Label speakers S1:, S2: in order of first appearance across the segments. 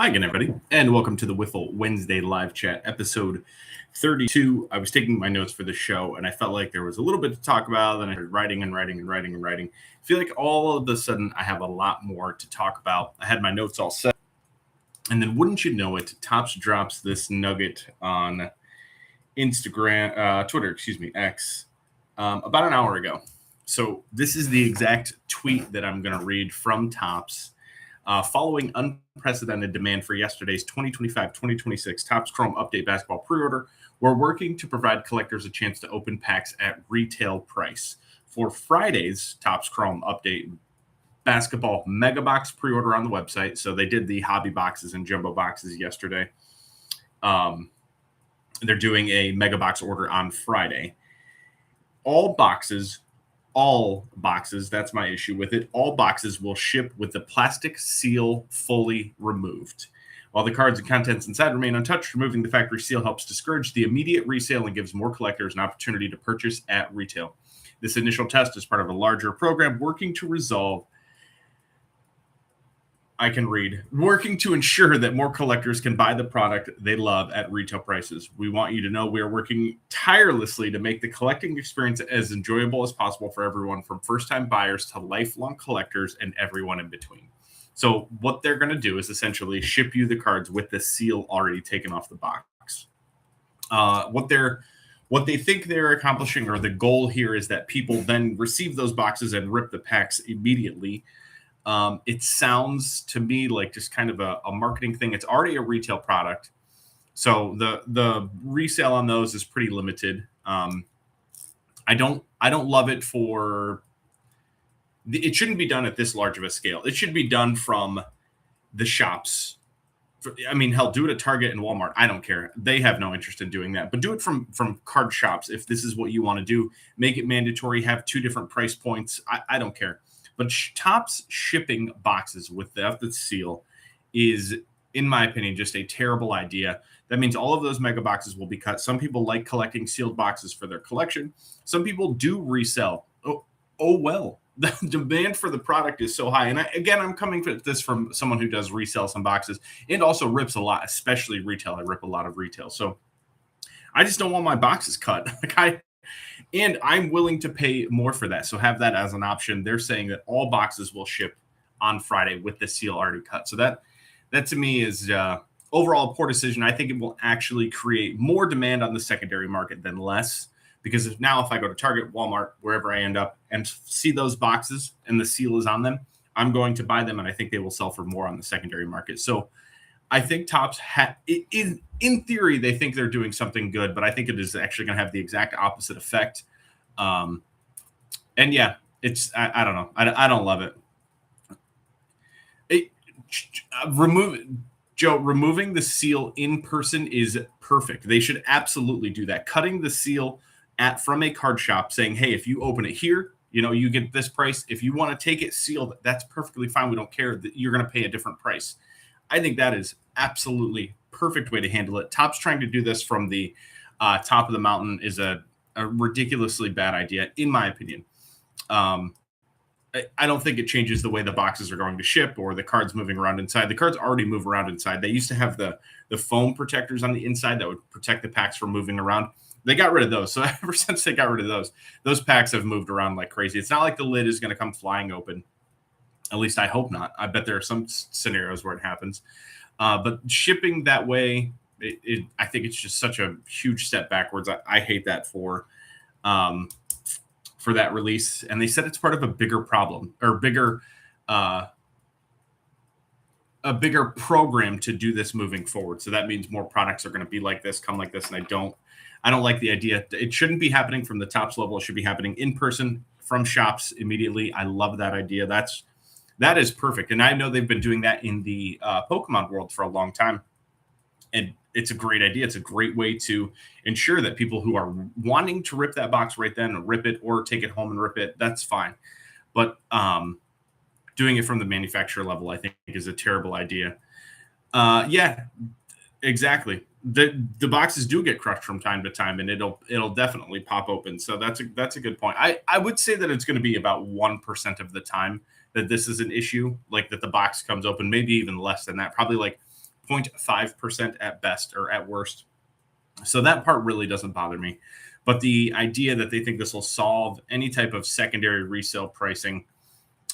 S1: Hi again, everybody, and welcome to the Wiffle Wednesday live chat, episode 32. I was taking my notes for the show, and I felt like there was a little bit to talk about, and I started writing and writing and writing and writing. I feel like all of a sudden I have a lot more to talk about. I had my notes all set, and then wouldn't you know it, Topps drops this nugget on Twitter, X, about an hour ago. So this is the exact tweet that I'm going to read from Topps. Following unprecedented demand for yesterday's 2025-2026 Topps Chrome Update Basketball pre-order, we're working to provide collectors a chance to open packs at retail price. For Friday's Topps Chrome Update Basketball Mega Box pre-order on the website, so they did the hobby boxes and jumbo boxes yesterday. They're doing a Mega Box order on Friday. All boxes, that's my issue with it. All boxes will ship with the plastic seal fully removed. While the cards and contents inside remain untouched, removing the factory seal helps discourage the immediate resale and gives more collectors an opportunity to purchase at retail. This initial test is part of a larger program working to ensure that more collectors can buy the product they love at retail prices. We want you to know we are working tirelessly to make the collecting experience as enjoyable as possible for everyone, from first-time buyers to lifelong collectors and everyone in between. So what they're going to do is essentially ship you the cards with the seal already taken off the box. What they think they're accomplishing, or the goal here, is that people then receive those boxes and rip the packs immediately. It sounds to me like just kind of a marketing thing. It's already a retail product, so the resale on those is pretty limited. I don't love it for. It shouldn't be done at this large of a scale. It should be done from the shops. Hell, do it at Target and Walmart. I don't care. They have no interest in doing that. But do it from card shops if this is what you want to do. Make it mandatory. Have two different price points. I don't care. But Topps shipping boxes without the seal is, in my opinion, just a terrible idea. That means all of those mega boxes will be cut. Some people like collecting sealed boxes for their collection. Some people do resell. Oh well. The demand for the product is so high. And I'm coming at this from someone who does resell some boxes and also rips a lot, especially retail. I rip a lot of retail. So I just don't want my boxes cut. And I'm willing to pay more for that. So have that as an option. They're saying that all boxes will ship on Friday with the seal already cut. So that to me is overall a poor decision. I think it will actually create more demand on the secondary market than less. Because if I go to Target, Walmart, wherever I end up, and see those boxes and the seal is on them, I'm going to buy them, and I think they will sell for more on the secondary market. So I think Topps, in theory, they think they're doing something good, but I think it is actually going to have the exact opposite effect. And yeah, it's I don't know. I don't love it. Removing the seal in person is perfect. They should absolutely do that. Cutting the seal from a card shop, saying, hey, if you open it here, you get this price. If you want to take it sealed, that's perfectly fine. We don't care that you're going to pay a different price. I think that is absolutely perfect way to handle it. Topps trying to do this from the top of the mountain is a ridiculously bad idea, in my opinion. I don't think it changes the way the boxes are going to ship or the cards moving around inside. The cards already move around inside. They used to have the foam protectors on the inside that would protect the packs from moving around. They got rid of those. So ever since they got rid of those packs have moved around like crazy. It's not like the lid is going to come flying open. At least I hope not. I bet there are some scenarios where it happens. But shipping that way, I think it's just such a huge step backwards. I hate that for that release. And they said it's part of a bigger problem, or a bigger program to do this moving forward. So that means more products are going to be like this, come like this. And I don't like the idea. It shouldn't be happening from the Topps level. It should be happening in person from shops immediately. I love that idea. That is perfect. And I know they've been doing that in the Pokemon world for a long time. And it's a great idea. It's a great way to ensure that people who are wanting to rip that box right then, rip it, or take it home and rip it, that's fine. But doing it from the manufacturer level, I think, is a terrible idea. Yeah, exactly. The boxes do get crushed from time to time, and it'll definitely pop open. So that's a good point. I would say that it's going to be about 1% of the time that this is an issue, like that the box comes open, maybe even less than that. Probably like 0.5% at best or at worst. So that part really doesn't bother me. But the idea that they think this will solve any type of secondary resale pricing,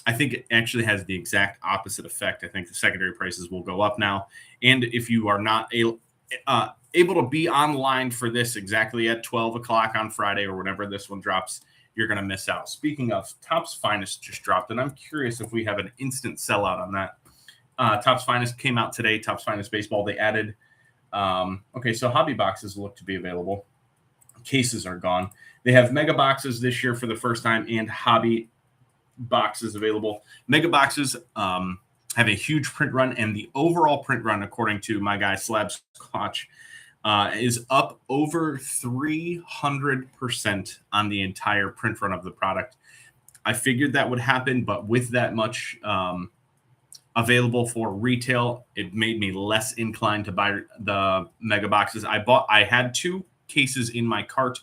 S1: I think it actually has the exact opposite effect. I think the secondary prices will go up now. And if you are not able to be online for this exactly at 12 o'clock on Friday or whenever this one drops, you're going to miss out. Speaking of, Topps Finest just dropped, and I'm curious if we have an instant sellout on that. Topps Finest came out today, Topps Finest Baseball. They added, so hobby boxes look to be available. Cases are gone. They have mega boxes this year for the first time and hobby boxes available. Mega boxes have a huge print run, and the overall print run, according to my guy Slab Scotch, is up over 300% on the entire print run of the product. I figured that would happen, but with that much available for retail, it made me less inclined to buy the mega boxes. I had 2 cases in my cart.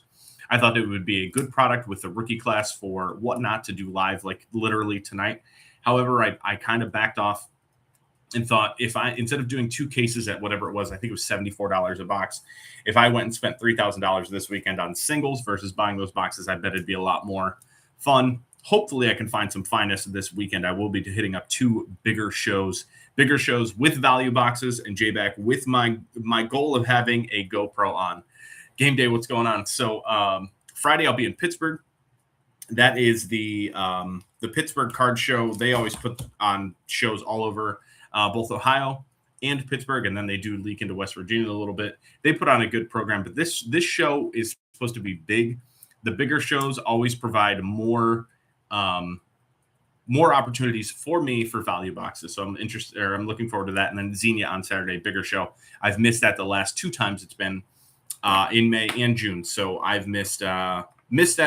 S1: I thought it would be a good product with the rookie class for Whatnot to do live, like literally tonight. However, I kind of backed off and thought, if I, instead of doing 2 cases at whatever it was, I think it was $74 a box, if I went and spent $3,000 this weekend on singles versus buying those boxes, I bet it'd be a lot more fun. Hopefully I can find some finest this weekend. I will be hitting up 2 bigger shows with value boxes, and J-Back with my goal of having a GoPro on. Game day, what's going on? So Friday I'll be in Pittsburgh. That is the Pittsburgh Card Show. They always put on shows all over both Ohio and Pittsburgh, and then they do leak into West Virginia a little bit. They put on a good program, but this show is supposed to be big. The bigger shows always provide more opportunities for me for value boxes. So I'm looking forward to that. And then Xenia on Saturday, bigger show. I've missed that the last 2 times it's been in May and June. So I've missed that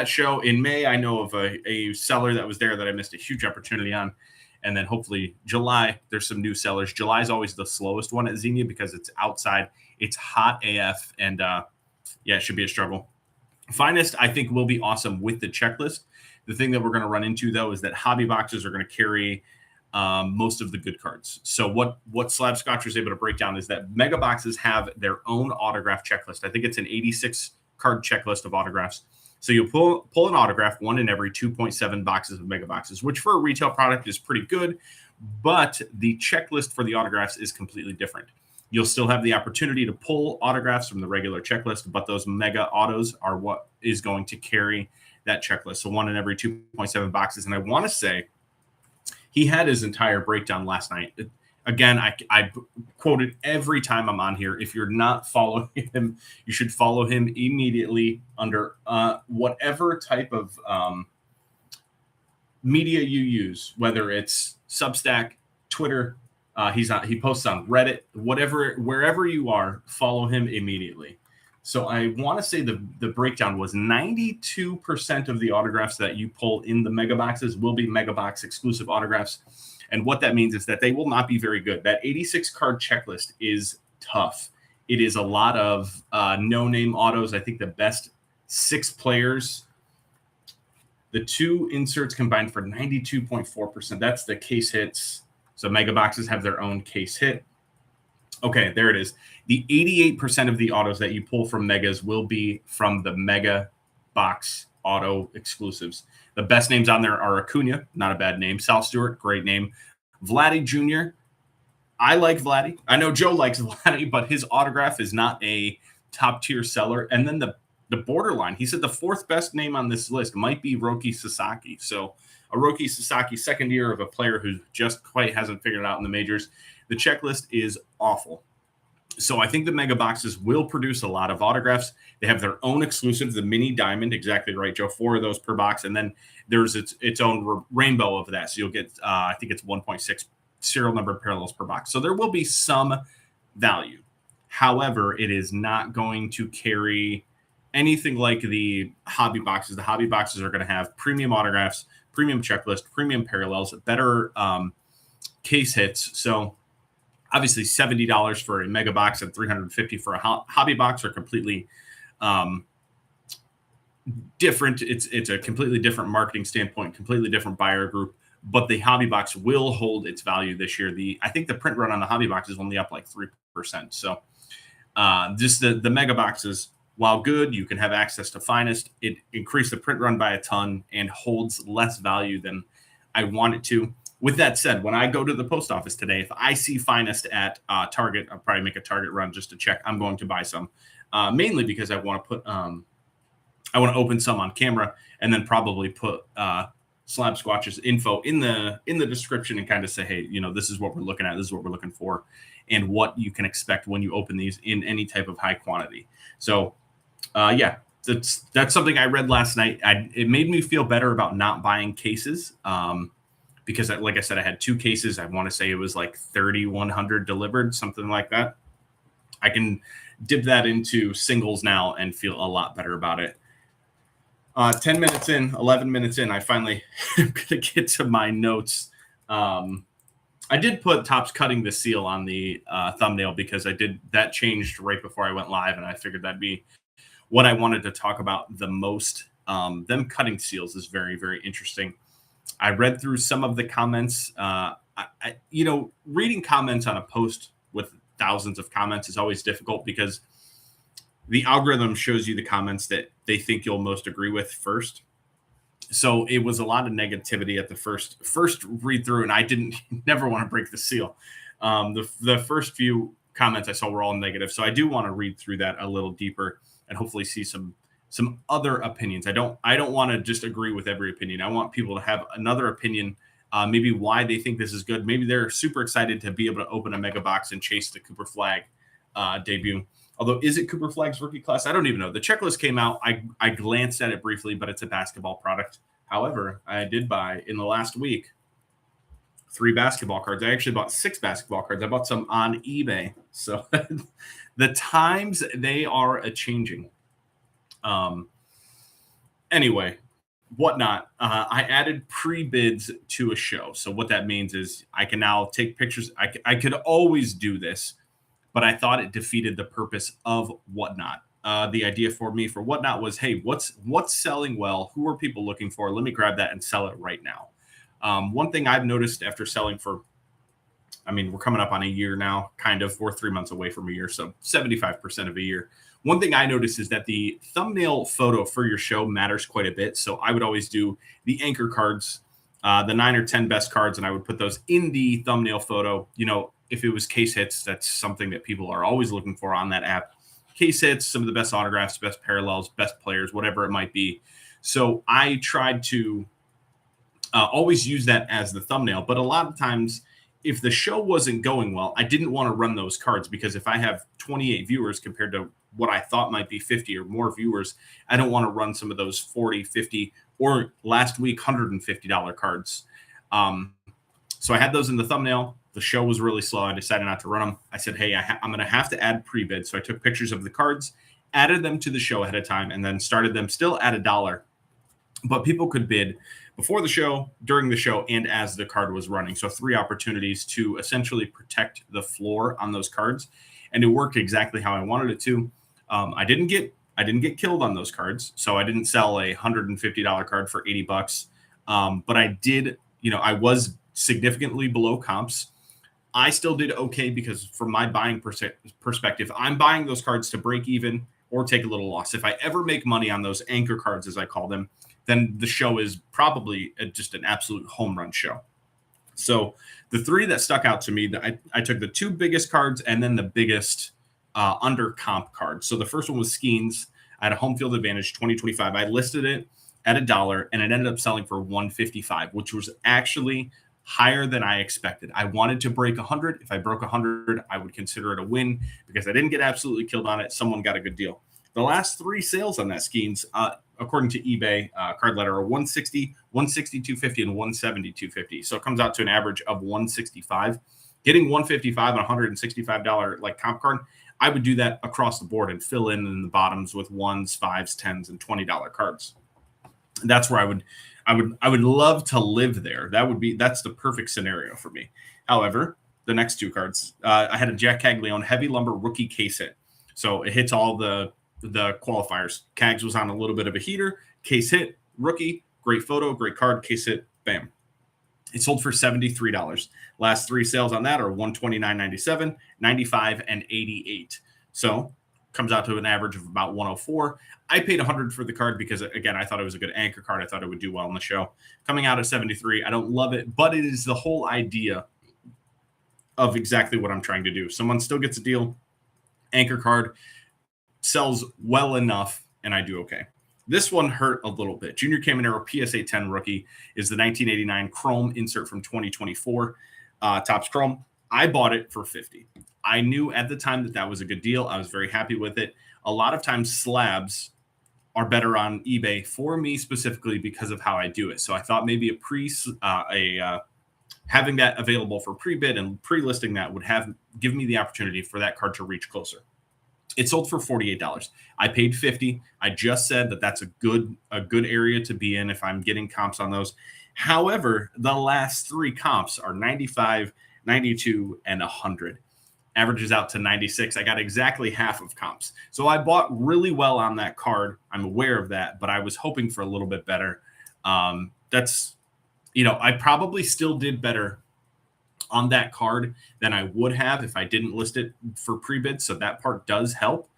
S1: show. In May, I know of a seller that was there that I missed a huge opportunity on. And then hopefully July, there's some new sellers. July is always the slowest one at Xenia because it's outside. It's hot AF. And it should be a struggle. Finest, I think, will be awesome with the checklist. The thing that we're going to run into, though, is that hobby boxes are going to carry most of the good cards. So what Slab Scotch was able to break down is that mega boxes have their own autograph checklist. I think it's an 86 card checklist of autographs. So you pull an autograph, 1 in every 2.7 boxes of mega boxes, which for a retail product is pretty good, but the checklist for the autographs is completely different. You'll still have the opportunity to pull autographs from the regular checklist, but those mega autos are what is going to carry that checklist. So 1 in every 2.7 boxes. And I want to say he had his entire breakdown last night. Again, I quote it every time I'm on here. If you're not following him, you should follow him immediately under whatever type of media you use, whether it's Substack, Twitter. He posts on Reddit, wherever you are, follow him immediately. So I want to say the breakdown was 92% of the autographs that you pull in the mega boxes will be mega box exclusive autographs. And what that means is that they will not be very good. That 86 card checklist is tough. It is a lot of no-name autos. I think the best 6 players, the 2 inserts combined for 92.4%. That's the case hits. So mega boxes have their own case hit. Okay, there it is. The 88% of the autos that you pull from megas will be from the mega box auto exclusives. The best names on there are Acuna, not a bad name. Sal Stewart, great name. Vladdy Jr., I like Vladdy. I know Joe likes Vladdy, but his autograph is not a top-tier seller. And then the borderline, he said the 4th best name on this list might be Roki Sasaki. So a Roki Sasaki, second year of a player who just quite hasn't figured it out in the majors. The checklist is awful. So I think the mega boxes will produce a lot of autographs. They have their own exclusive, the mini diamond, exactly right, Joe, 4 of those per box. And then there's its own rainbow of that. So you'll get, I think it's 1.6 serial number parallels per box. So there will be some value. However, it is not going to carry anything like the hobby boxes. The hobby boxes are going to have premium autographs, premium checklist, premium parallels, better case hits. So obviously $70 for a mega box and $350 for a hobby box are completely different. It's a completely different marketing standpoint, completely different buyer group. but the hobby box will hold its value this year. I think the print run on the hobby box is only up like 3%. So just the mega boxes, while good, you can have access to Finest. It increased the print run by a ton and holds less value than I want it to. With that said, when I go to the post office today, if I see Finest at Target, I'll probably make a Target run just to check. I'm going to buy some, mainly because I want to put I want to open some on camera and then probably put Slab Squatch's info in the description and kind of say, hey, this is what we're looking at, this is what we're looking for, and what you can expect when you open these in any type of high quantity. So yeah, that's something I read last night. It made me feel better about not buying cases because, like I said, I had 2 cases. I want to say it was like 3,100 delivered, something like that. I can dip that into singles now and feel a lot better about it. 10 minutes in, 11 minutes in, I finally am going to get to my notes. I did put Topps cutting the seal on the thumbnail because that changed right before I went live, and I figured that'd be what I wanted to talk about the most. Them cutting seals is very, very interesting. I read through some of the comments. Reading comments on a post with thousands of comments is always difficult because the algorithm shows you the comments that they think you'll most agree with first. So it was a lot of negativity at the first read through, and I never want to break the seal. The first few comments I saw were all negative. So I do want to read through that a little deeper and hopefully see some other opinions. I don't want to just agree with every opinion. I want people to have another opinion, maybe why they think this is good. Maybe they're super excited to be able to open a mega box and chase the Cooper Flag debut. Although, is it Cooper Flag's rookie class? I don't even know. The checklist came out. I glanced at it briefly, but it's a basketball product. However, I did buy in the last week 3 basketball cards. I actually bought 6 basketball cards. I bought some on eBay. So the times, they are a-changing. Anyway, whatnot. I added pre-bids to a show. So what that means is I can now take pictures. I could always do this, but I thought it defeated the purpose of Whatnot. The idea for me for Whatnot was, hey, what's selling well? Who are people looking for? Let me grab that and sell it right now. One thing I've noticed after selling for, we're coming up on a year now, kind of. We're 3 months away from a year, so 75% of a year. One thing I noticed is that the thumbnail photo for your show matters quite a bit. So I would always do the anchor cards, the 9 or 10 best cards, and I would put those in the thumbnail photo. If it was case hits, that's something that people are always looking for on that app. Case hits, some of the best autographs, best parallels, best players, whatever it might be. So I tried to always use that as the thumbnail. But a lot of times, if the show wasn't going well, I didn't want to run those cards because if I have 28 viewers compared to what I thought might be 50 or more viewers, I don't want to run some of those 40, 50, or last week, $150 cards. So I had those in the thumbnail. The show was really slow. I decided not to run them. I said, hey, I'm going to have to add pre-bid. So I took pictures of the cards, added them to the show ahead of time, and then started them still at $1. But people could bid before the show, during the show, and as the card was running. So 3 opportunities to essentially protect the floor on those cards. And it worked exactly how I wanted it to. I didn't get killed on those cards. So I didn't sell a $150 card for $80. But I did, I was significantly below comps. I still did okay because from my buying perspective, I'm buying those cards to break even or take a little loss. If I ever make money on those anchor cards, as I call them, then the show is probably just an absolute home run show. So the 3 that stuck out to me, I took the 2 biggest cards and then the biggest under comp cards. So the first one was Skeens. I had a home field advantage 2025. I listed it at $1 and it ended up selling for $155, which was actually higher than I expected. I wanted to break 100. If I broke 100, I would consider it a win because I didn't get absolutely killed on it. Someone got a good deal. The last 3 sales on that Skeens, according to eBay card letter, are 160, 160, 250, and 170, 250. So it comes out to an average of 165. Getting 155 and $165 like comp card, I would do that across the board and fill in the bottoms with 1s, 5s, 10s, and $20 cards. That's where I would love to live there. That's the perfect scenario for me. However, the next 2 cards, I had a Jack Caglione heavy lumber rookie case hit. So it hits all the qualifiers. Cags was on a little bit of a heater, case hit, rookie, great photo, great card, case hit, bam. It sold for $73. Last three sales on that are $129.97, $95, and $88. So comes out to an average of about $104. I paid $100 for the card because, again, I thought it was a good anchor card. I thought it would do well in the show. Coming out at $73, I don't love it, but it is the whole idea of exactly what I'm trying to do. Someone still gets a deal. Anchor card sells well enough, and I do okay. This one hurt a little bit. Junior Caminero PSA 10 rookie is the 1989 Chrome insert from 2024. Topps Chrome. I bought it for $50. I knew at the time that was a good deal. I was very happy with it. A lot of times slabs are better on eBay for me specifically because of how I do it. So I thought maybe having that available for pre-bid and pre-listing that would give me the opportunity for that card to reach closer. It sold for $48. I paid $50. I just said that that's a good area to be in if I'm getting comps on those. However, the last three comps are 95, 92, and 100. Averages out to 96. I got exactly half of comps. So I bought really well on that card. I'm aware of that, but I was hoping for a little bit better. I probably still did better on that card than I would have if I didn't list it for pre-bid. So that part does help.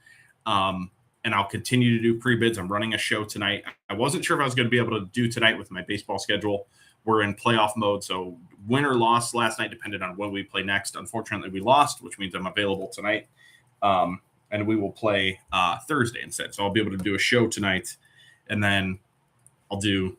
S1: And I'll continue to do pre-bids. I'm running a show tonight. I wasn't sure if I was going to be able to do tonight with my baseball schedule. We're in playoff mode. So win or loss last night depended on when we play next. Unfortunately, we lost, which means I'm available tonight. And we will play Thursday instead. So I'll be able to do a show tonight. And then I'll do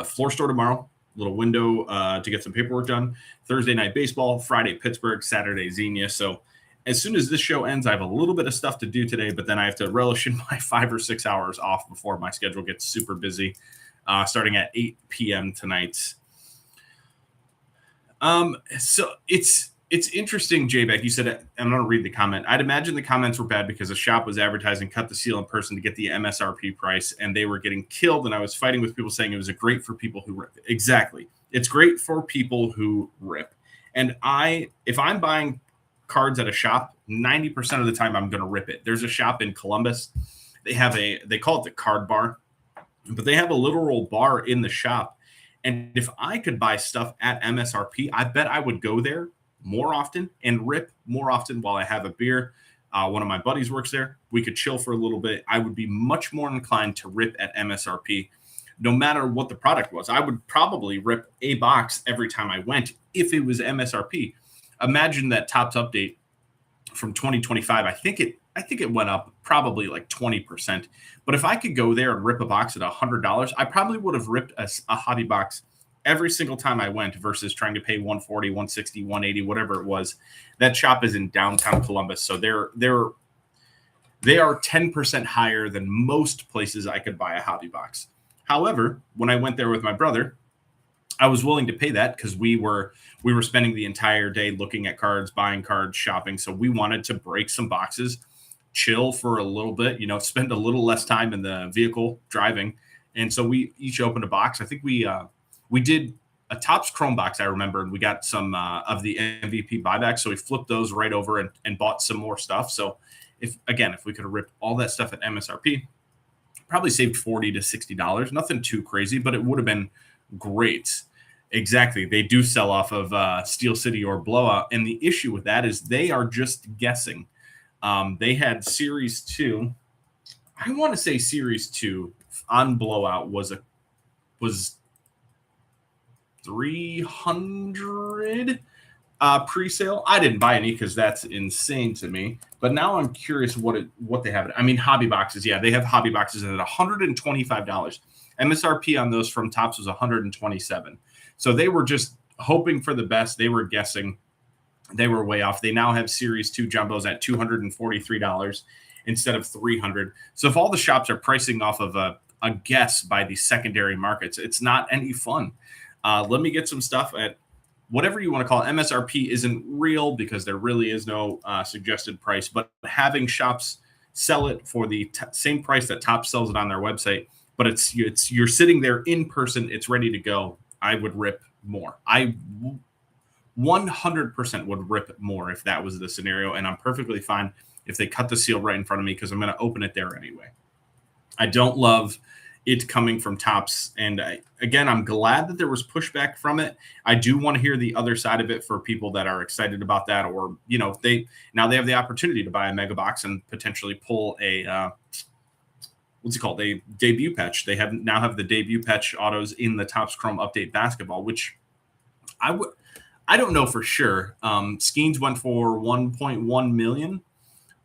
S1: floor store tomorrow. Little window to get some paperwork done. Thursday night baseball, Friday Pittsburgh, Saturday Xenia. So as soon as this show ends, I have a little bit of stuff to do today, but then I have to relish in my 5 or 6 hours off before my schedule gets super busy, starting at 8 p.m. tonight. So it's interesting, J-Beck. You said, I'm going to read the comment. I'd imagine the comments were bad because the shop was advertising cut the seal in person to get the MSRP price, and they were getting killed. And I was fighting with people saying it was great for people who rip. Exactly. It's great for people who rip. And if I'm buying cards at a shop, 90% of the time I'm going to rip it. There's a shop in Columbus. They call it the card bar, but they have a literal bar in the shop. And if I could buy stuff at MSRP, I bet I would go there more often and rip more often while I have a beer. One of my buddies works there. We could chill for a little bit. I would be much more inclined to rip at MSRP no matter what the product was. I would probably rip a box every time I went if it was MSRP. Imagine that Topps update from 2025. I think it went up probably like 20%. But if I could go there and rip a box at $100, I probably would have ripped a hobby box every single time I went versus trying to pay $140, $160, $180, whatever it was. That shop is in downtown Columbus. So they are 10% higher than most places I could buy a hobby box. However, when I went there with my brother, I was willing to pay that because we were spending the entire day looking at cards, buying cards, shopping. So we wanted to break some boxes, chill for a little bit, spend a little less time in the vehicle driving. And so we each opened a box. I think we did a Topps Chrome box, I remember, and we got some of the MVP buybacks. So we flipped those right over and bought some more stuff. So if we could have ripped all that stuff at MSRP, probably saved $40 to $60. Nothing too crazy, but it would have been great. Exactly. They do sell off of Steel City or Blowout. And the issue with that is they are just guessing. They had Series 2. I want to say Series 2 on Blowout was 300 pre-sale. I didn't buy any because that's insane to me. But now I'm curious what they have. I mean, hobby boxes. Yeah, they have hobby boxes at $125. MSRP on those from Topps was $127. So they were just hoping for the best. They were guessing. They were way off. They now have Series 2 jumbos at $243 instead of $300. So if all the shops are pricing off of a guess by the secondary markets, it's not any fun. Let me get some stuff at whatever you want to call it. MSRP isn't real because there really is no suggested price, but having shops sell it for the same price that Topps sells it on their website, but you're sitting there in person, it's ready to go. I would rip more. I 100% would rip more if that was the scenario, and I'm perfectly fine if they cut the seal right in front of me because I'm going to open it there anyway. I don't love it coming from Topps. And again, I'm glad that there was pushback from it. I do want to hear the other side of it for people that are excited about that, or they have the opportunity to buy a mega box and potentially pull a what's it called, a debut patch. They now have the debut patch autos in the Topps Chrome Update Basketball, which I don't know for sure. Skeens went for 1.1 million.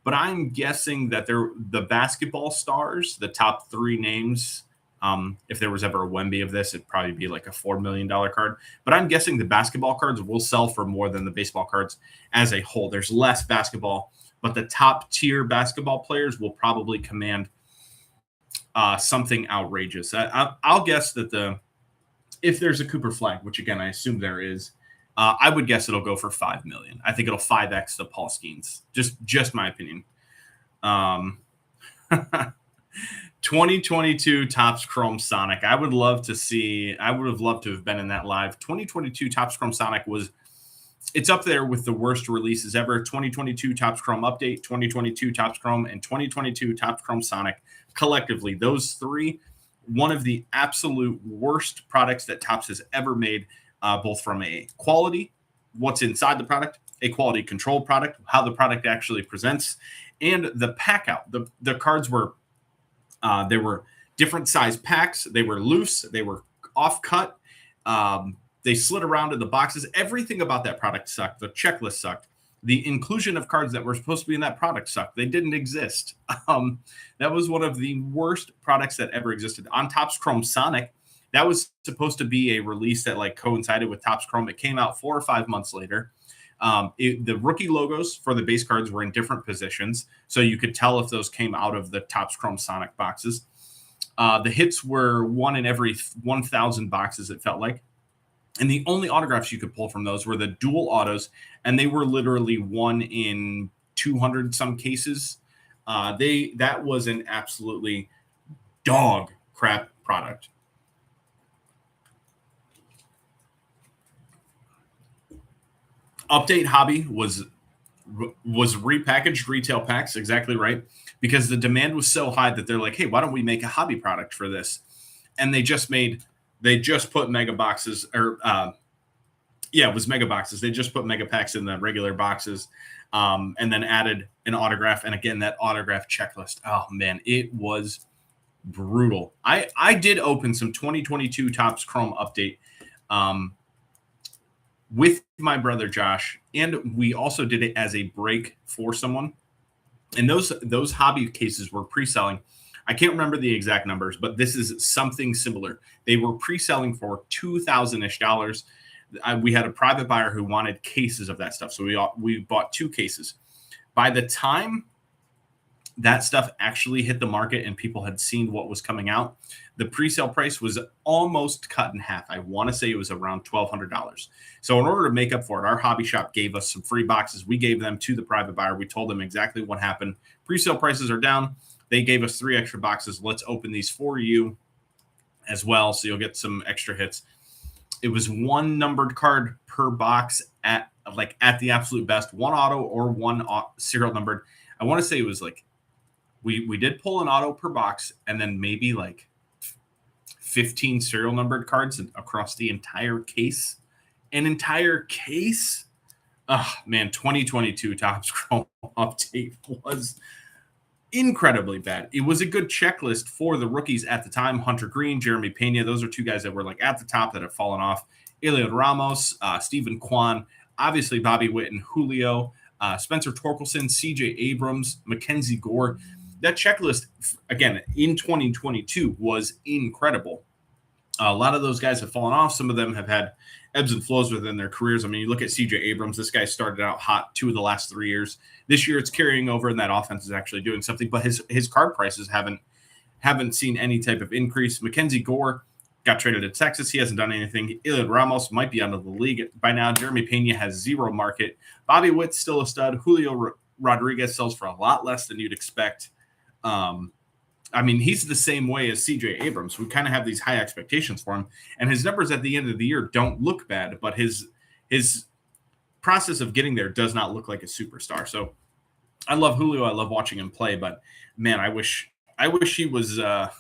S1: But I'm guessing that the basketball stars, the top 3 names, if there was ever a Wemby of this, it'd probably be like a $4 million card. But I'm guessing the basketball cards will sell for more than the baseball cards as a whole. There's less basketball, but the top tier basketball players will probably command something outrageous. I'll guess that if there's a Cooper Flag, which again I assume there is, I would guess it'll go for $5 million. I think it'll 5x the Paul Skeens. Just my opinion. 2022 Topps Chrome Sonic. I would have loved to have been in that live. 2022 Topps Chrome Sonic it's up there with the worst releases ever. 2022 Topps Chrome Update, 2022 Topps Chrome, and 2022 Topps Chrome Sonic. Collectively, those 3, one of the absolute worst products that Topps has ever made. Both from a quality, what's inside the product, a quality control product, how the product actually presents, and the pack out. The cards were, there were different size packs. They were loose. They were off cut. They slid around in the boxes. Everything about that product sucked. The checklist sucked. The inclusion of cards that were supposed to be in that product sucked. They didn't exist. That was one of the worst products that ever existed. On Topps Chrome Sonic, that was supposed to be a release that coincided with Topps Chrome. It came out 4 or 5 months later. The rookie logos for the base cards were in different positions, so you could tell if those came out of the Topps Chrome Sonic boxes. The hits were 1 in every 1,000 boxes, it felt like. And the only autographs you could pull from those were the dual autos, and they were literally 1 in 200 some cases. That was an absolutely dog crap product. Update Hobby was repackaged retail packs, exactly right, because the demand was so high that they're like, hey, why don't we make a hobby product for this? And they just put mega boxes, or it was mega boxes. They just put mega packs in the regular boxes, and then added an autograph. And again, that autograph checklist. Oh man, it was brutal. I did open some 2022 Topps Chrome Update with my brother Josh, and we also did it as a break for someone. And those hobby cases were pre-selling. I can't remember the exact numbers, but this is something similar. They were pre-selling for $2,000-ish. We had a private buyer who wanted cases of that stuff, so we bought 2 cases. By the time that stuff actually hit the market and people had seen what was coming out, the pre-sale price was almost cut in half. I want to say it was around $1,200. So in order to make up for it, our hobby shop gave us some free boxes. We gave them to the private buyer. We told them exactly what happened. Pre-sale prices are down. They gave us 3 extra boxes. Let's open these for you as well, so you'll get some extra hits. It was 1 numbered card per box at the absolute best, 1 auto or 1 serial numbered. I want to say it was we did pull an auto per box, and then maybe 15 serial numbered cards across the entire case. An entire case? Oh, man, 2022 Topps Chrome Update was incredibly bad. It was a good checklist for the rookies at the time. Hunter Green, Jeremy Pena, those are 2 guys that were at the top that have fallen off. Eliud Ramos, Stephen Kwan, obviously Bobby Witt and Julio, Spencer Torkelson, CJ Abrams, Mackenzie Gore. That checklist, again, in 2022 was incredible. A lot of those guys have fallen off. Some of them have had ebbs and flows within their careers. I mean, you look at CJ Abrams. This guy started out hot 2 of the last 3 years. This year it's carrying over, and that offense is actually doing something. But his card prices haven't seen any type of increase. Mackenzie Gore got traded to Texas. He hasn't done anything. Eliud Ramos might be out of the league by now. Jeremy Pena has 0 market. Bobby Witt's still a stud. Julio Rodriguez sells for a lot less than you'd expect. I mean, he's the same way as CJ Abrams. We kind of have these high expectations for him, and his numbers at the end of the year don't look bad, but his process of getting there does not look like a superstar. So I love Julio. I love watching him play, but man, I wish I wish he was I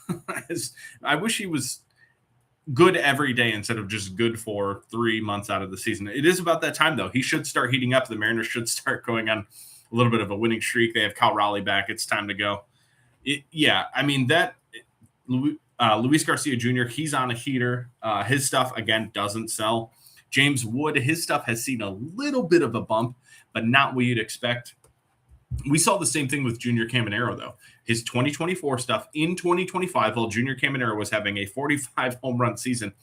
S1: wish he was good every day instead of just good for 3 months out of the season. It is about that time though. He should start heating up. The Mariners should start going on a little bit of a winning streak. They have Kyle Raleigh back. It's time to go. Yeah, I mean that Luis Garcia Jr. He's on a heater. His stuff again doesn't sell. James Wood, his stuff has seen a little bit of a bump, but not what you'd expect. We saw the same thing with Junior Caminero, though. His 2024 stuff in 2025, while Junior Caminero was having a 45 home run season,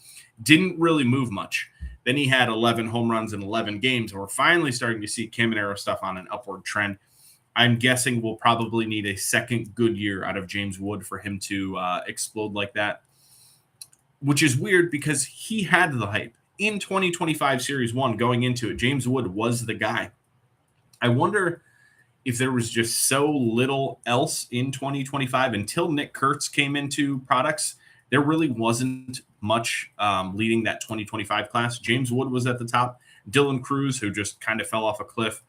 S1: didn't really move much. Then he had 11 home runs in 11 games, and we're finally starting to see Caminero stuff on an upward trend. I'm guessing we'll probably need a second good year out of James Wood for him to explode like that, which is weird because he had the hype. In 2025 Series 1, going into it, James Wood was the guy. I wonder if there was just so little else in 2025 until Nick Kurtz came into products. There really wasn't much leading that 2025 class. James Wood was at the top. Dylan Cruz, who just kind of fell off a cliff.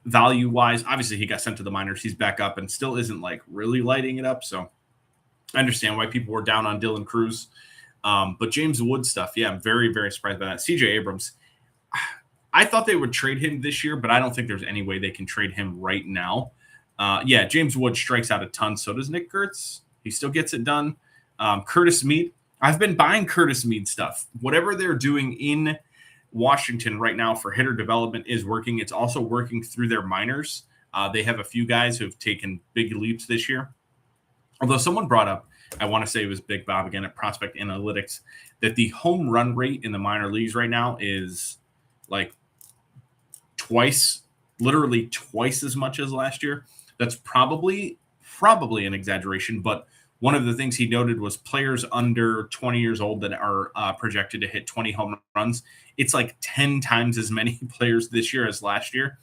S1: Value-wise, obviously he got sent to the minors. He's back up and still isn't like really lighting it up. So I understand why people were down on Dylan Cruz. But James Wood stuff, yeah, I'm very, very surprised by that. CJ Abrams, I thought they would trade him this year, but I don't think there's any way they can trade him right now. Yeah, James Wood strikes out a ton. So does Nick Kurtz. He still gets it done. Curtis Mead, I've been buying Curtis Mead stuff. Whatever they're doing in Washington right now for hitter development is working. It's also working through their minors. They have a few guys who have taken big leaps this year. Although someone brought up, I want to say it was Big Bob again at Prospect Analytics, that the home run rate in the minor leagues right now is like literally twice as much as last year. That's probably an exaggeration, but one of the things he noted was players under 20 years old that are projected to hit 20 home runs. It's like 10 times as many players this year as last year.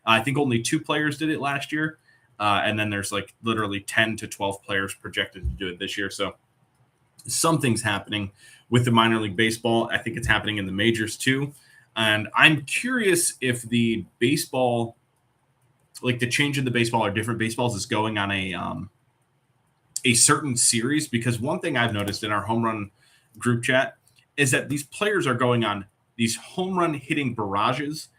S1: I think only 2 players did it last year. And then there's like literally 10 to 12 players projected to do it this year. So something's happening with the minor league baseball. I think it's happening in the majors too. And I'm curious if the baseball, like the change in the baseball or different baseballs, is going on a certain series. Because one thing I've noticed in our home run group chat is that these players are going on these home run hitting barrages,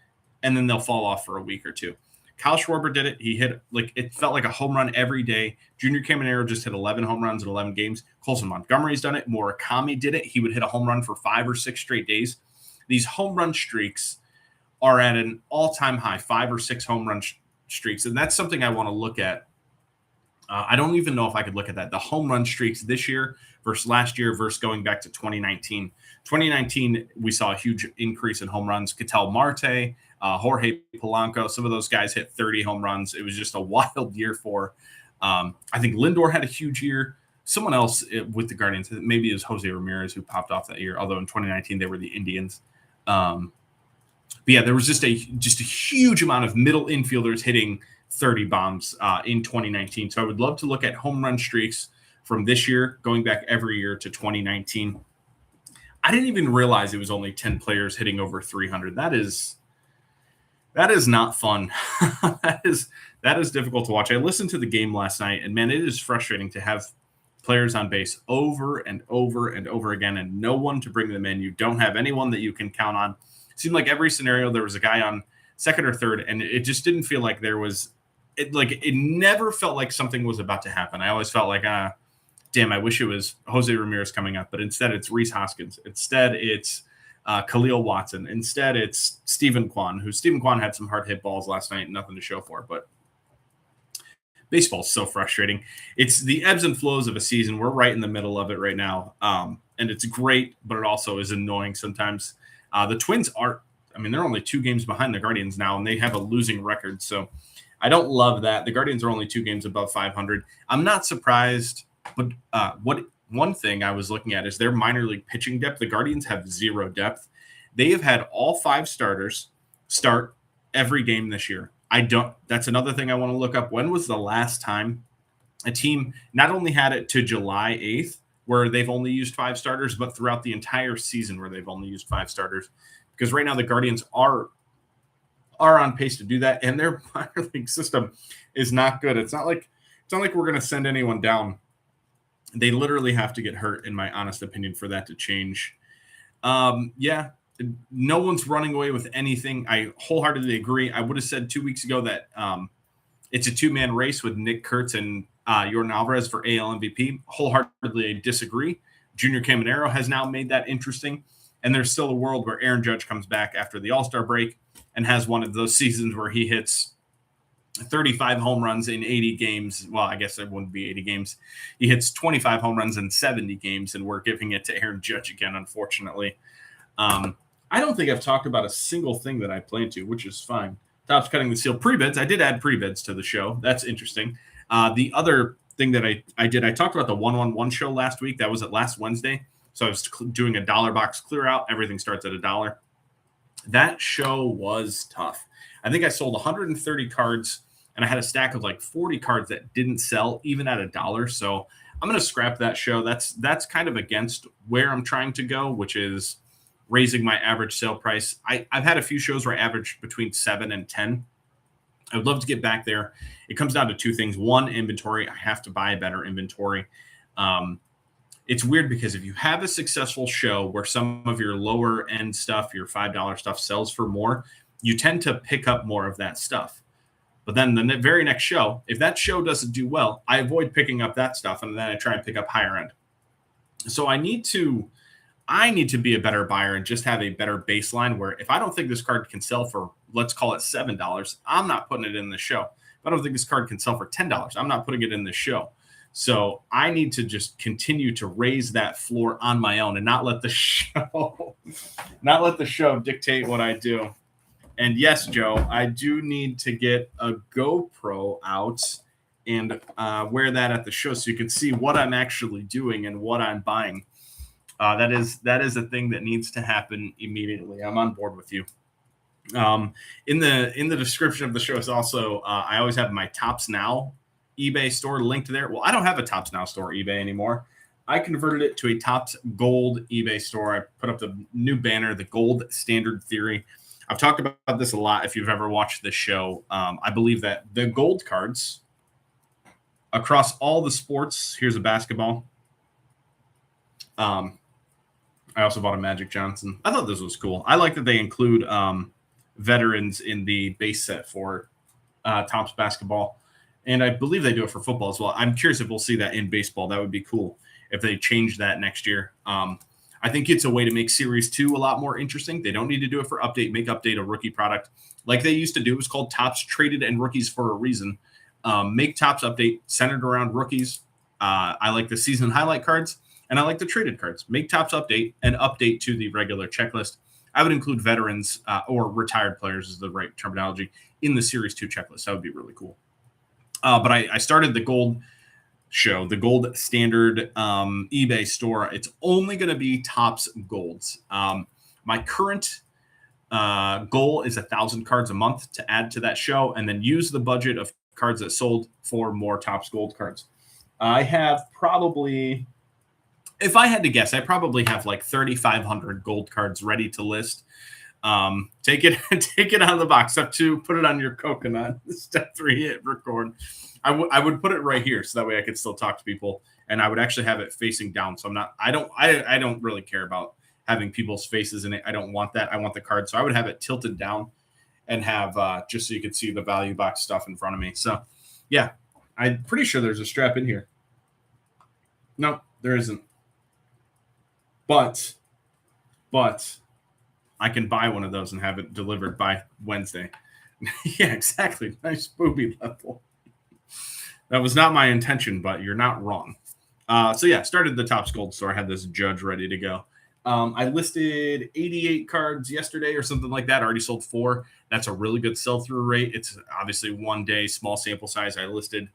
S1: and then they'll fall off for a week or two. Kyle Schwarber did it. He hit, like, it felt like a home run every day. Junior Caminero just hit 11 home runs in 11 games. Colson Montgomery's done it. Murakami did it. He would hit a home run for 5 or 6 straight days. These home run streaks are at an all-time high, 5 or 6 home run streaks. And that's something I want to look at. I don't even know if I could look at that. The home run streaks this year versus last year versus going back to 2019. 2019, we saw a huge increase in home runs. Ketel Marte, Jorge Polanco, some of those guys hit 30 home runs. It was just a wild year for, I think Lindor had a huge year. Someone else with the Guardians, maybe it was Jose Ramirez who popped off that year, although in 2019 they were the Indians. But yeah, there was just a huge amount of middle infielders hitting 30 bombs in 2019. So I would love to look at home run streaks from this year, going back every year to 2019. I didn't even realize it was only 10 players hitting over 300. That is not fun. that is difficult to watch. I listened to the game last night, and man, it is frustrating to have players on base over and over and over again and no one to bring them in. You don't have anyone that you can count on. It seemed like every scenario there was a guy on second or third, and it just didn't feel like there was it never felt like something was about to happen. I always felt like, damn, I wish it was Jose Ramirez coming up, but instead it's Rhys Hoskins. Instead it's Khalil Watson. Instead it's Stephen Kwan, Stephen Kwan had some hard hit balls last night, nothing to show for it, but baseball's so frustrating. It's the ebbs and flows of a season. We're right in the middle of it right now. And it's great, but it also is annoying sometimes. The Twins they're only 2 games behind the Guardians now, and they have a losing record. So I don't love that. The Guardians are only 2 games above 500. I'm not surprised, but one thing I was looking at is their minor league pitching depth. The Guardians have 0 depth. They have had all 5 starters start every game this year. That's another thing I want to look up. When was the last time a team not only had it to July 8th, where they've only used 5 starters, but throughout the entire season where they've only used 5 starters? Because right now the Guardians are on pace to do that, and their minor league system is not good. It's It's not like we're going to send anyone down. They literally have to get hurt, in my honest opinion, for that to change. Yeah, no one's running away with anything. I wholeheartedly agree. I would have said 2 weeks ago that it's a two-man race with Nick Kurtz and Jordan Alvarez for AL MVP. Wholeheartedly disagree. Junior Caminero has now made that interesting. And there's still a world where Aaron Judge comes back after the All-Star break and has one of those seasons where he hits 35 home runs in 80 games. Well, I guess it wouldn't be 80 games. He hits 25 home runs in 70 games, and we're giving it to Aaron Judge again, unfortunately. I don't think I've talked about a single thing that I plan to, which is fine. Topps cutting the seal pre-bids. I did add pre-bids to the show. That's interesting. The other thing that I did, I talked about the 111 show last week. That was at last Wednesday. So I was doing a $1 box clear out. Everything starts at $1. That show was tough. I think I sold 130 cards, and I had a stack of like 40 cards that didn't sell even at $1. So I'm going to scrap that show. That's kind of against where I'm trying to go, which is raising my average sale price. I've had a few shows where I average between 7 and 10. I would love to get back there. It comes down to two things. One, inventory. I have to buy a better inventory. It's weird because if you have a successful show where some of your lower end stuff, your $5 stuff sells for more, you tend to pick up more of that stuff. But then the very next show, if that show doesn't do well, I avoid picking up that stuff, and then I try and pick up higher end. So I need to be a better buyer and just have a better baseline where if I don't think this card can sell for, let's call it $7, I'm not putting it in the show. If I don't think this card can sell for $10, I'm not putting it in the show. So I need to just continue to raise that floor on my own and not let the show dictate what I do. And yes, Joe, I do need to get a GoPro out and wear that at the show so you can see what I'm actually doing and what I'm buying. That is a thing that needs to happen immediately. I'm on board with you. In the description of the show is also I always have my Topps Now eBay store linked there. Well, I don't have a Topps Now store eBay anymore. I converted it to a Topps Gold eBay store. I put up the new banner, the Gold Standard Theory. I've talked about this a lot if you've ever watched this show. I believe that the gold cards across all the sports, here's a basketball. I also bought a Magic Johnson. I thought this was cool. I like that they include veterans in the base set for Topps basketball. And I believe they do it for football as well. I'm curious if we'll see that in baseball. That would be cool if they change that next year. I think it's a way to make Series 2 a lot more interesting. They don't need to do it for update. Make update a rookie product like they used to do. It was called Topps Traded and Rookies for a reason. Make Topps update centered around rookies. I like the season highlight cards, and I like the traded cards. Make Topps update and update to the regular checklist. I would include veterans or retired players is the right terminology in the Series 2 checklist. That would be really cool. But I started the gold show, the Gold Standard eBay store. It's only going to be Topps Golds. My current goal is 1,000 cards a month to add to that show, and then use the budget of cards that sold for more Topps Gold cards. I have probably, if I had to guess, I probably have like 3,500 gold cards ready to list. Take it out of the box. Step 2, put it on your coconut. Step 3, hit record. I would put it right here so that way I could still talk to people, and I would actually have it facing down. So I don't really care about having people's faces in it. I don't want that. I want the card. So I would have it tilted down and have just so you could see the value box stuff in front of me. So yeah, I'm pretty sure there's a strap in here. No, there isn't. But I can buy one of those and have it delivered by Wednesday. Yeah, exactly. Nice booby level. That was not my intention, but you're not wrong. So yeah, started the Topps Gold store. I had this Judge ready to go. I listed 88 cards yesterday or something like that. I already sold 4. That's a really good sell-through rate. It's obviously one day, small sample size. I listed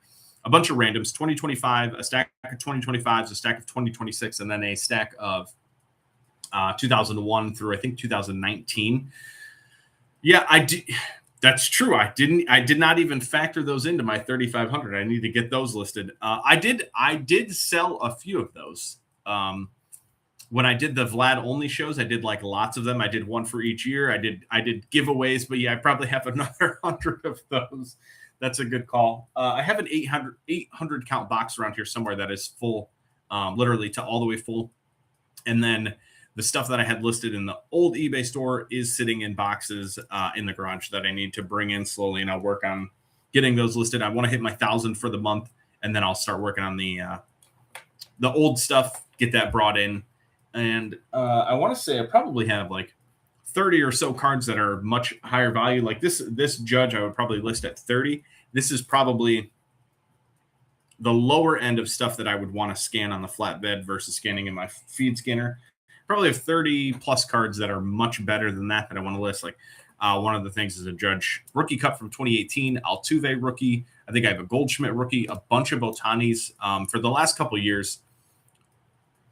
S1: a bunch of randoms, 2025, a stack of 2025s, a stack of 2026, and then a stack of 2001 through I think 2019. Yeah, I did. That's true. I did not even factor those into my 3,500. I need to get those listed. I did sell a few of those. when I did the Vlad only shows, I did like lots of them. I did one for each year. I did giveaways, but yeah, I probably have another 100 of those. That's a good call. I have an 800 count box around here somewhere that is full, literally to all the way full. And then the stuff that I had listed in the old eBay store is sitting in boxes in the garage that I need to bring in slowly, and I'll work on getting those listed. I want to hit my 1,000 for the month, and then I'll start working on the old stuff, get that brought in. And I want to say I probably have like 30 or so cards that are much higher value. Like this Judge, I would probably list at 30. This is probably the lower end of stuff that I would want to scan on the flatbed versus scanning in my feed scanner. Probably have 30 plus cards that are much better than that I want to list. Like one of the things is a Judge Rookie Cup from 2018, Altuve rookie. I think I have a Goldschmidt rookie, a bunch of Otanis for the last couple years.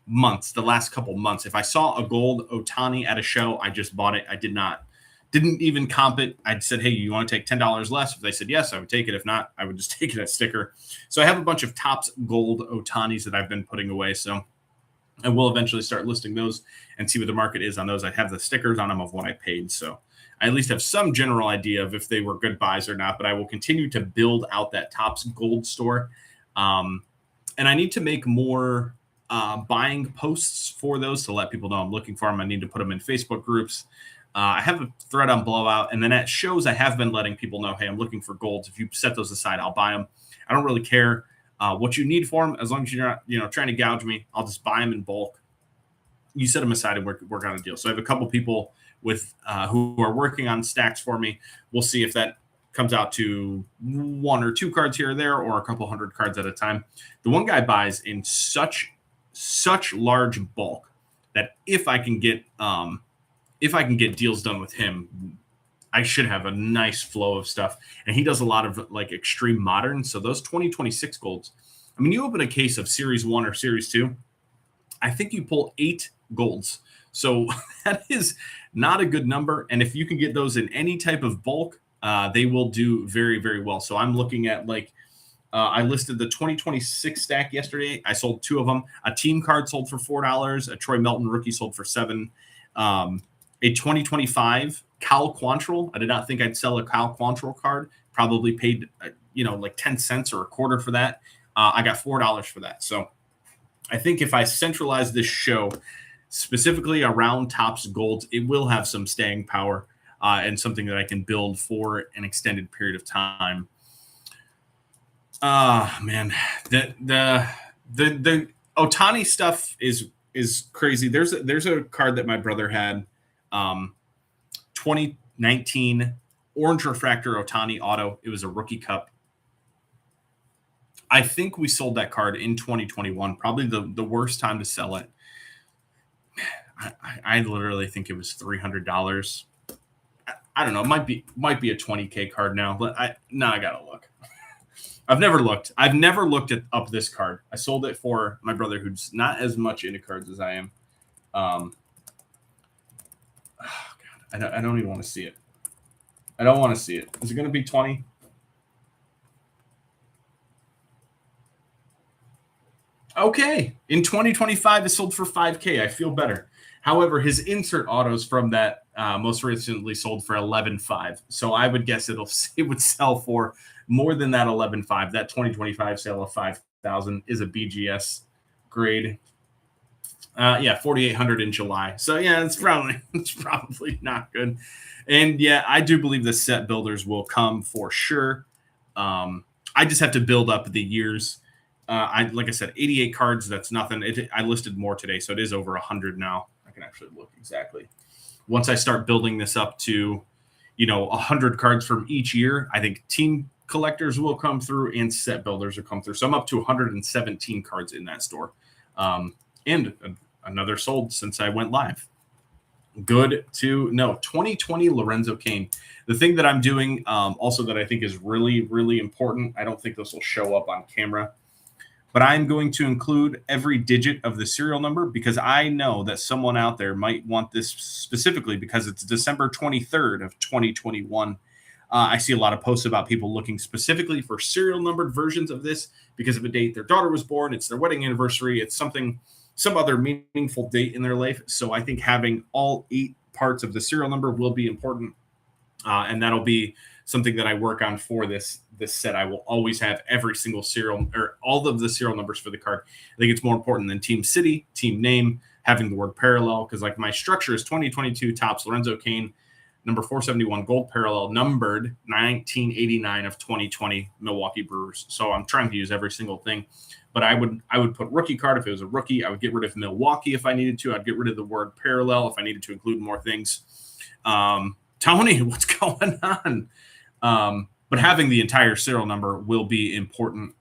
S1: The last couple months, if I saw a gold Otani at a show, I just bought it. I didn't even comp it. I said, hey, you want to take $10 less? If they said yes, I would take it. If not, I would just take it as sticker. So I have a bunch of Topps gold Otanis that I've been putting away. So I will eventually start listing those and see what the market is on those. I have the stickers on them of what I paid. So I at least have some general idea of if they were good buys or not, but I will continue to build out that Topps gold store. And I need to make more buying posts for those to let people know I'm looking for them. I need to put them in Facebook groups. I have a thread on Blowout, and then at shows I have been letting people know, hey, I'm looking for golds. If you set those aside, I'll buy them. I don't really care what you need for them, as long as you're not trying to gouge me. I'll just buy them in bulk. You set them aside and work on a deal. So I have a couple people with who are working on stacks for me. We'll see if that comes out to 1 or 2 cards here or there, or a couple hundred cards at a time. The one guy buys in such large bulk that if I can get deals done with him, I should have a nice flow of stuff. And he does a lot of like extreme modern. So those 2026 golds, I mean, you open a case of Series 1 or Series 2, I think you pull 8 golds. So that is not a good number. And if you can get those in any type of bulk, they will do very, very well. So I'm looking at like, I listed the 2026 stack yesterday. I sold 2 of them. A team card sold for $4. A Troy Melton rookie sold for $7. A 2025 Cal Quantrill. I did not think I'd sell a Cal Quantrill card. Probably paid, like 10 cents or a quarter for that. I got $4 for that. So I think if I centralize this show specifically around Topps Golds, it will have some staying power and something that I can build for an extended period of time. Man, the Otani stuff is crazy. There's a card that my brother had, 2019 Orange Refractor Otani Auto. It was a Rookie Cup. I think we sold that card in 2021, probably the worst time to sell it. I literally think it was $300. I don't know. It might be a 20K card now, but I gotta look. I've never looked up this card. I sold it for my brother, who's not as much into cards as I am. Oh God, I don't even want to see it. I don't want to see it. Is it going to be 20? Okay. In 2025, it sold for $5K. I feel better. However, his insert autos from that most recently sold for $11,500. So I would guess it would sell for more than that $11,500. That 2025 sale of $5,000 is a BGS grade. 4,800 in July. So yeah, it's probably not good. And yeah, I do believe the set builders will come for sure. I just have to build up the years. Like I said, 88 cards. That's nothing. I listed more today, so it is over 100 now. I can actually look exactly. Once I start building this up to, 100 cards from each year, I think team collectors will come through and set builders will come through. So I'm up to 117 cards in that store, and another sold since I went live. Good to know. 2020 Lorenzo Cain. The thing that I'm doing also that I think is really, really important, I don't think this will show up on camera, but I'm going to include every digit of the serial number because I know that someone out there might want this specifically because it's December 23rd of 2021. I see a lot of posts about people looking specifically for serial numbered versions of this because of a date their daughter was born. It's their wedding anniversary. It's something some other meaningful date in their life. So I think having all 8 parts of the serial number will be important, and that'll be something that I work on for this set. I will always have every single serial or all of the serial numbers for the card. I think it's more important than team city, team name, having the word parallel, because like my structure is 2022 Topps Lorenzo Cain, number 471 gold parallel, numbered 1989 of 2020 Milwaukee Brewers. So I'm trying to use every single thing. But I would put rookie card if it was a rookie. I would get rid of Milwaukee if I needed to. I'd get rid of the word parallel if I needed to include more things. Tony, what's going on? But having the entire serial number will be important.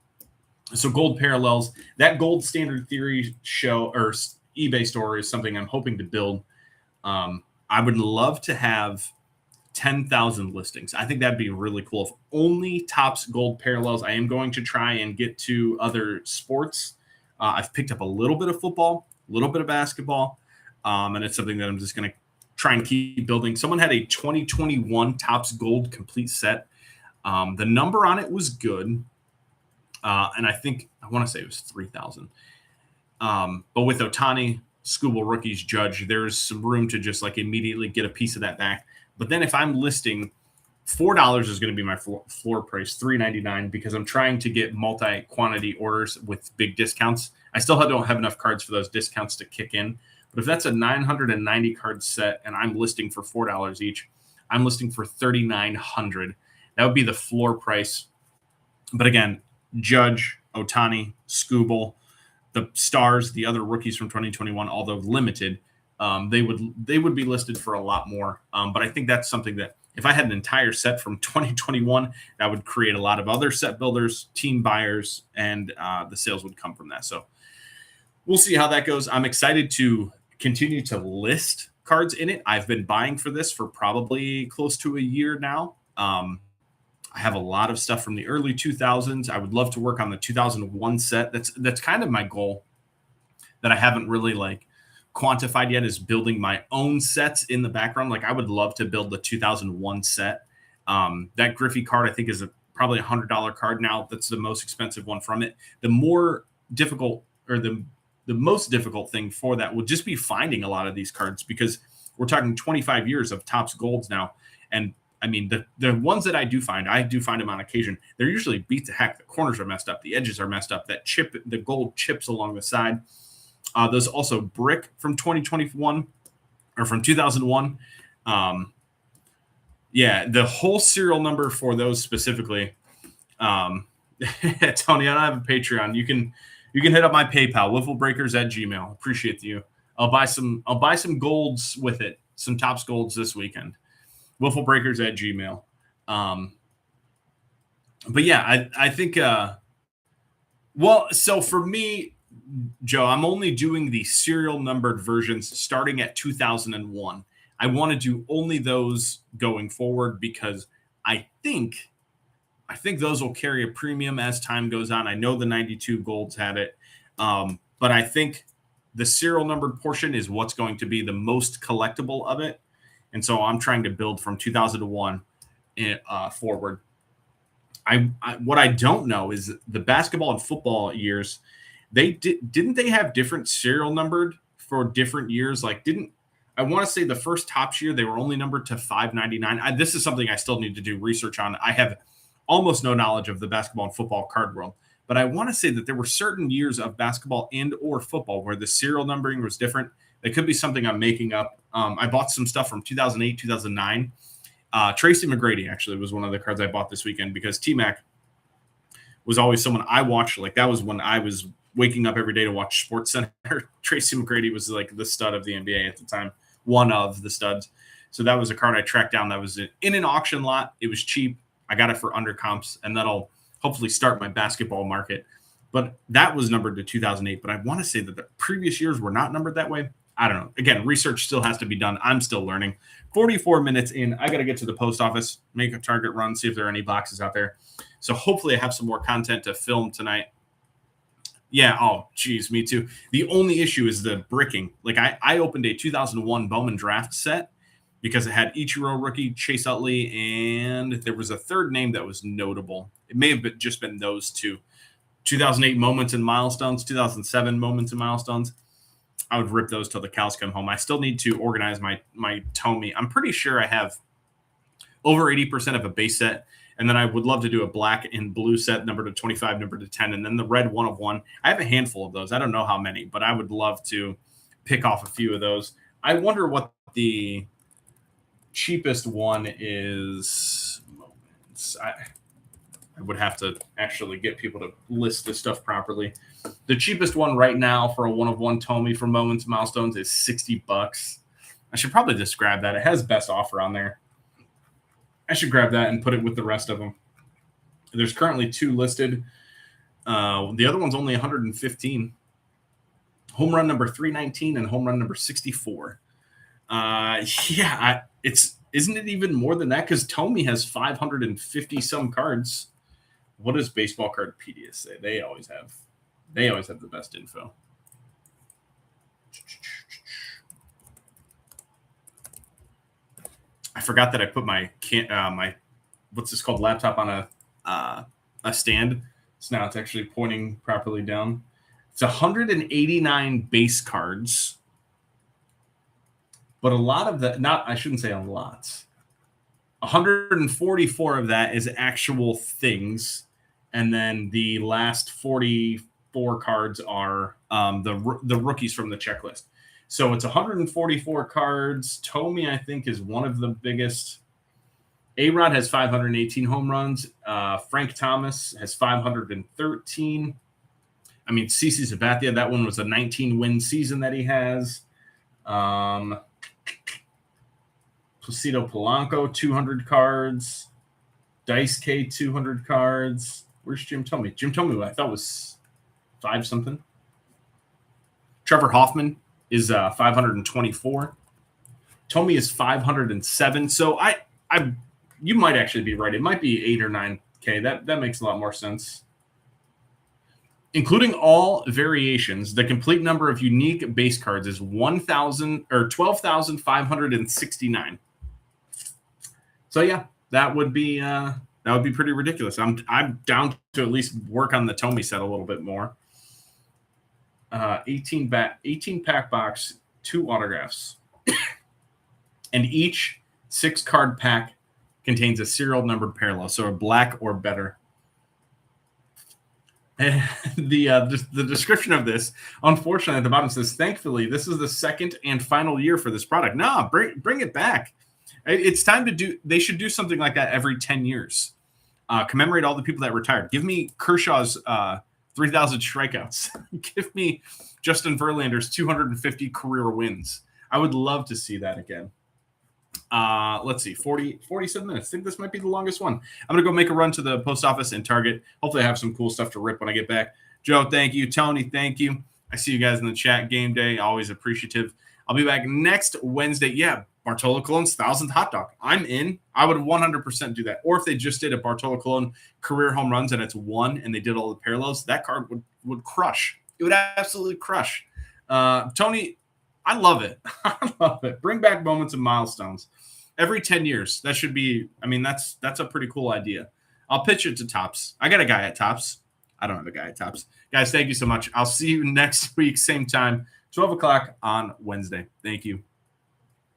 S1: So gold parallels, that gold standard theory show or eBay store is something I'm hoping to build. I would love to have 10,000 listings. I think that'd be really cool. If only Topps gold parallels. I am going to try and get to other sports. I've picked up a little bit of football, a little bit of basketball, and it's something that I'm just going to try and keep building. Someone had a 2021 Topps gold complete set. The number on it was good, and I want to say it was 3,000. But with Ohtani, Scooble rookies, Judge, there's some room to just like immediately get a piece of that back. But then if I'm listing, $4 is going to be my floor price, $3.99, because I'm trying to get multi-quantity orders with big discounts. I still don't have enough cards for those discounts to kick in. But if that's a 990 card set and I'm listing for $4 each, I'm listing for $3,900. That would be the floor price. But again, Judge, Ohtani, Scooble, the stars, the other rookies from 2021, although limited, they would be listed for a lot more. But I think that's something that if I had an entire set from 2021, that would create a lot of other set builders, team buyers, and the sales would come from that. So we'll see how that goes. I'm excited to continue to list cards in it. I've been buying for this for probably close to a year now. I have a lot of stuff from the early 2000s. I would love to work on the 2001 set. That's kind of my goal that I haven't really like quantified yet, is building my own sets in the background. Like I would love to build the 2001 set. That Griffey card I think is probably $100 card now. That's the most expensive one from it. The more difficult or the most difficult thing for that will just be finding a lot of these cards, because we're talking 25 years of Topps golds now. And I mean, the ones that I do find them on occasion. They're usually beat to heck. The corners are messed up. The edges are messed up. The gold chips along the side. There's also brick from 2021 or from 2001. Yeah, the whole serial number for those specifically. Tony, I don't have a Patreon. You can hit up my PayPal, wifflebreakers@gmail. Appreciate you. I'll buy some golds with it, some Topps golds this weekend. Wifflebreakers@gmail. But yeah, I think. So for me, Joe, I'm only doing the serial numbered versions starting at 2001. I want to do only those going forward because I think those will carry a premium as time goes on. I know the 92 golds had it, but I think the serial numbered portion is what's going to be the most collectible of it. And so I'm trying to build from 2001 forward. What I don't know is the basketball and football years. Didn't they have different serial numbered for different years? I want to say the first Topps year they were only numbered to 599. This is something I still need to do research on. I have almost no knowledge of the basketball and football card world, but I want to say that there were certain years of basketball and or football where the serial numbering was different. It could be something I'm making up. I bought some stuff from 2008, 2009. Tracy McGrady actually was one of the cards I bought this weekend because T-Mac was always someone I watched. Like that was when I was waking up every day to watch Sports Center. Tracy McGrady was like the stud of the NBA at the time, one of the studs. So that was a card I tracked down that was in an auction lot. It was cheap. I got it for under comps, and that'll hopefully start my basketball market. But that was numbered to 2008. But I want to say that the previous years were not numbered that way. I don't know. Again, research still has to be done. I'm still learning. 44 minutes in, I got to get to the post office, make a Target run, see if there are any boxes out there. So hopefully I have some more content to film tonight. Yeah, oh, geez, me too. The only issue is the bricking. Like I opened a 2001 Bowman draft set because it had Ichiro rookie, Chase Utley, and there was a third name that was notable. It may have just been those two. 2008 moments and milestones, 2007 moments and milestones. I would rip those till the cows come home. I still need to organize my Tommy. I'm pretty sure I have over 80% of a base set. And then I would love to do a black and blue set, number to 25, number to 10, and then the red 1 of 1. I have a handful of those. I don't know how many, but I would love to pick off a few of those. I wonder what the cheapest one is. I would have to actually get people to list this stuff properly. The cheapest one right now for a 1 of 1 Tommy for Moments Milestones is $60. I should probably just grab that. It has best offer on there. I should grab that and put it with the rest of them. There's currently 2 listed. The other one's only 115. Home run number 319 and home run number 64. Isn't it even more than that? Because Tommy has 550 some cards. What does Baseball Cardpedia say? They always have the best info. I forgot that I put my what's this called laptop on a stand. So now it's actually pointing properly down. It's 189 base cards, but a lot of that, I shouldn't say a lot. 144 of that is actual things, and then the last 44 cards are the rookies from the checklist. So it's 144 cards. Tommy, I think, is one of the biggest. A-Rod has 518 home runs. Frank Thomas has 513. I mean, CC Sabathia, that one was a 19-win season that he has. Placido Polanco, 200 cards. Dice K, 200 cards. Where's Jim Tomey? Jim Tomey, I thought was 5-something. Trevor Hoffman is 524. Tomey is 507. So you might actually be right. It might be 8 or 9K. That makes a lot more sense. Including all variations, the complete number of unique base cards is 12,569. So yeah, that would be pretty ridiculous. I'm down to at least work on the Tomey set a little bit more. 18 pack box, 2 autographs, and each 6-card pack contains a serial numbered parallel, so a black or better. And the description of this, unfortunately, at the bottom says, "Thankfully, this is the second and final year for this product." Nah, bring it back. It's time to do. They should do something like that every 10 years. Commemorate all the people that retired. Give me Kershaw's 3,000 strikeouts. Give me Justin Verlander's 250 career wins. I would love to see that again. Let's see, 47 minutes. I think this might be the longest one. I'm going to go make a run to the post office and Target. Hopefully I have some cool stuff to rip when I get back. Joe, thank you. Tony, thank you. I see you guys in the chat. Game day, always appreciative. I'll be back next Wednesday. Yeah, Bartolo Colon's 1,000th hot dog. I'm in. I would 100% do that. Or if they just did a Bartolo Colon career home runs and it's 1 and they did all the parallels, that card would crush. It would absolutely crush. Tony, I love it. I love it. Bring back moments and milestones. Every 10 years. That should be, I mean, that's a pretty cool idea. I'll pitch it to Topps. I got a guy at Topps. I don't have a guy at Topps. Guys, thank you so much. I'll see you next week, same time, 12 o'clock on Wednesday. Thank you.